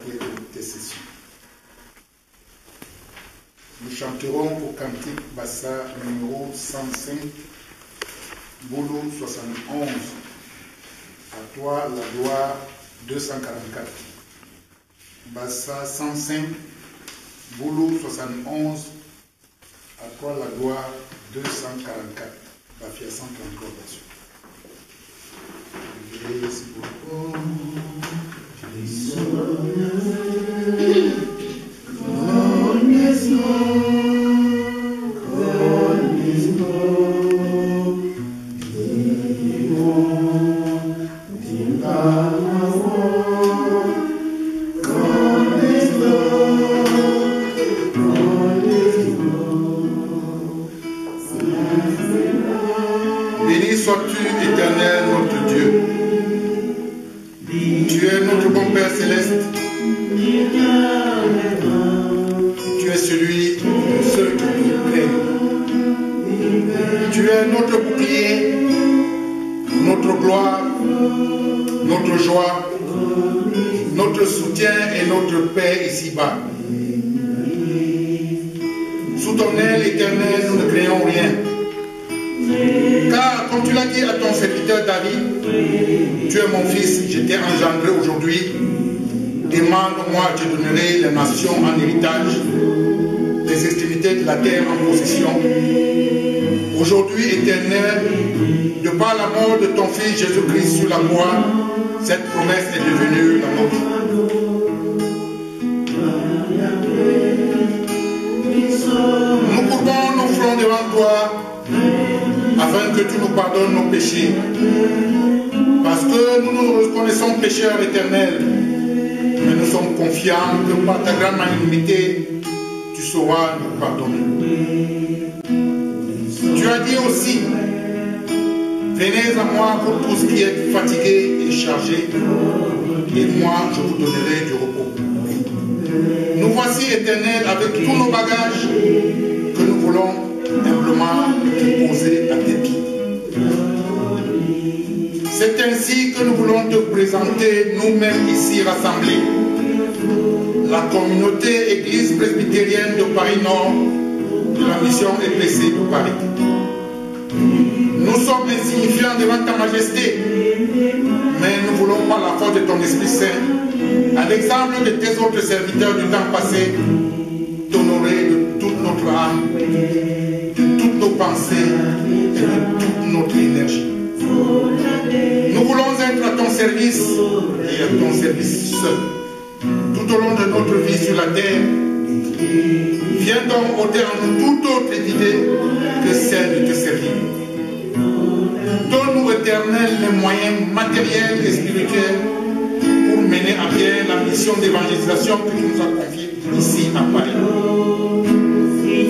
prière d'intercession. Nous chanterons pour Cantique Bassa numéro 105, Boulou 71. À toi la gloire 244. Bassa 105, Boulou 71. À toi la gloire 244. Bafia 134 version. Béni sois-tu, Éternel, notre Dieu. Tu es notre bon Père céleste. Tu es celui de ceux qui nous craignent. Tu es notre bouclier, notre gloire, notre joie, notre soutien et notre paix ici-bas. Sous ton aile éternelle, nous ne craignons rien. Car, comme tu l'as dit à ton serviteur David, tu es mon fils, je t'ai engendré aujourd'hui. Demande-moi, je te donnerai les nations en héritage, les extrémités de la terre en possession. Aujourd'hui, Éternel, de par la mort de ton Fils Jésus-Christ sur la croix, cette promesse est devenue la nôtre. Nous courbons nos fronts devant toi, afin que tu nous pardonnes nos péchés. Parce que nous nous reconnaissons pécheurs éternels, mais nous sommes confiants que par ta grande magnanimité, tu sauras nous pardonner. Tu as dit aussi, venez à moi pour tous qui êtes fatigués et chargés, et moi je vous donnerai du repos. Nous voici éternels avec tous nos bagages que nous voulons humblement déposer à tes pieds. C'est ainsi que nous voulons te présenter nous-mêmes ici rassemblés, la communauté église presbytérienne de Paris Nord, de la mission EPC de Paris. Nous sommes insignifiants devant ta majesté, mais nous voulons par la force de ton Esprit Saint, à l'exemple de tes autres serviteurs du temps passé, t'honorer de toute notre âme, de toutes nos pensées et de toute notre énergie. Nous voulons être à ton service et à ton service seul, tout au long de notre vie sur la terre. Viens donc ôter en nous toute autre idée que celle de te servir. Donne-nous, Éternel, les moyens matériels et spirituels pour mener à bien la mission d'évangélisation que tu nous as confiée ici à Paris.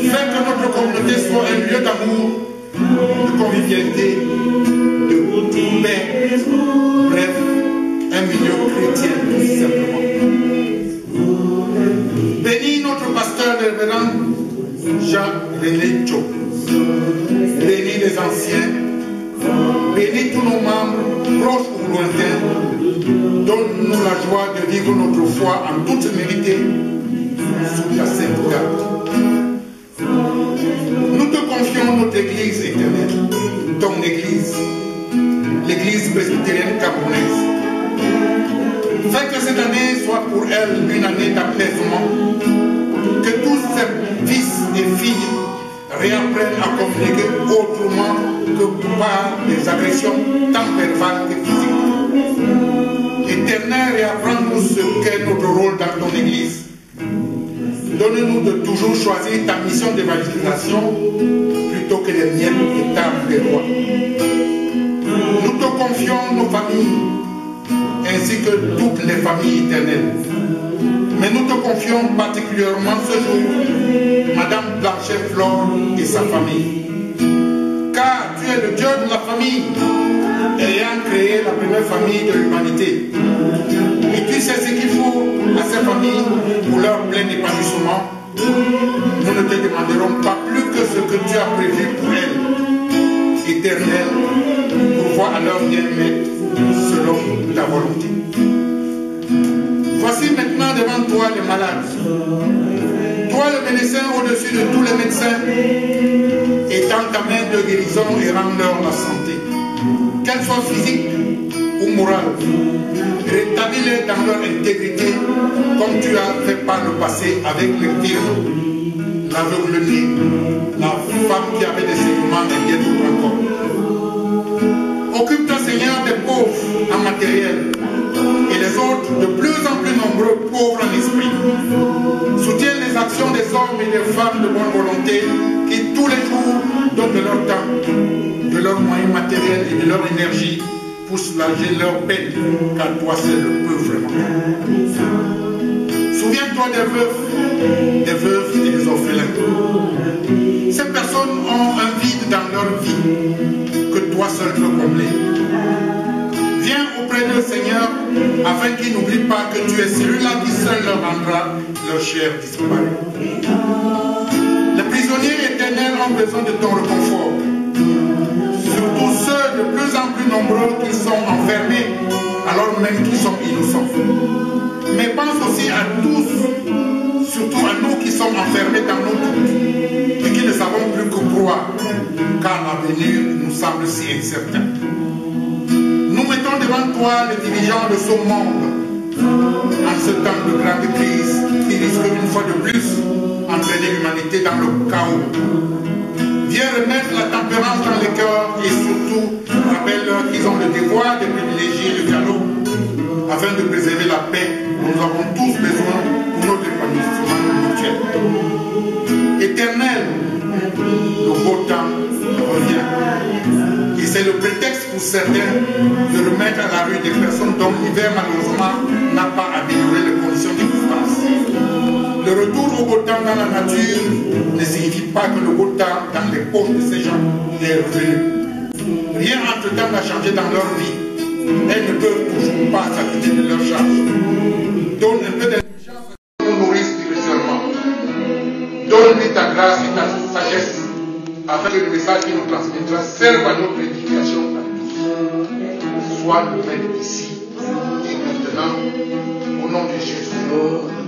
Fais que notre communauté soit un lieu d'amour, de convivialité, de paix, bref, un milieu chrétien tout simplement. Bénis notre pasteur, le révérend Jean-René Tcho. Bénis les anciens. Bénis tous nos membres, proches ou lointains. Donne-nous la joie de vivre notre foi en toute vérité sous ta sainte garde. Nous te confions notre église éternelle, ton église, l'église presbytérienne camerounaise. Fais que cette année soit pour elle une année d'apaisement, que tous ses fils et filles réapprennent à communiquer autrement que par des agressions tant verbales que physiques. Éternel, réapprends-nous ce qu'est notre rôle dans ton église. Donne-nous de toujours choisir ta mission d'évangélisation plutôt que les miettes et tables des rois. Nous te confions nos familles, ainsi que toutes les familles éternelles. Mais nous te confions particulièrement ce jour Madame Blanchet Flore et sa famille. Car tu es le Dieu de la famille, ayant créé la première famille de l'humanité. Et tu sais ce qu'il faut à ces familles pour leur plein épanouissement. Nous ne te demanderons pas plus que ce que tu as prévu pour elles, Éternel, pour voir à leur bien-être selon ta volonté. Voici maintenant devant toi les malades. Toi le médecin au-dessus de tous les médecins. Étends ta main de guérison et rends-leur la santé. Qu'elle soit physique ou morale. Rétablis-les dans leur intégrité comme tu as fait par le passé avec les tyran, l'aveugle-né, la femme qui avait des saignements et bien d'autres encore. Occupe-toi Seigneur des pauvres en matériel et les autres de plus en plus nombreux pauvres en esprit. Soutiens les actions des hommes et des femmes de bonne volonté qui tous les jours donnent de leur temps, de leurs moyens matériels et de leur énergie pour soulager leur peine, car toi seul le peux vraiment. Souviens-toi des veuves et des orphelins. Ces personnes ont un vide dans leur vie que toi seul peux combler. Viens auprès d'eux, Seigneur, afin qu'ils n'oublient pas que tu es celui-là qui seul leur rendra leur chair disparue. Les prisonniers éternels ont besoin de ton réconfort. Surtout ceux de plus en plus nombreux qui sont enfermés alors même qu'ils sont innocents. Mais pense aussi à tous, surtout à nous qui sommes enfermés dans nos doutes et qui ne savons plus que croire, car l'avenir nous semble si incertain. Nous mettons devant toi les dirigeants de ce monde en ce temps de grande crise qui risque une fois de plus d'entraîner l'humanité dans le chaos. Viens remettre la tempérance dans les cœurs et surtout rappelle-leur qu'ils ont le devoir de privilégier le dialogue afin de préserver la paix dont nous avons tous besoin pour notre épanouissement mutuel. Éternel, le beau temps revient. Et c'est le prétexte pour certains de remettre à la rue des personnes dont l'hiver malheureusement n'a pas amélioré les conditions d'existence. Le retour au beau temps dans la nature ne signifie pas que le beau temps dans les poches de ces gens est revenu. Rien entre-temps n'a changé dans leur vie. Elles ne peuvent toujours pas s'acquitter de leur charge. Donne un peu d'intelligence à nous nourrir spirituellement. Donne-lui ta grâce et ta sagesse afin que le message qu'il nous transmettra serve à notre édification à tous. Sois le maître ici et maintenant, au nom de Jésus.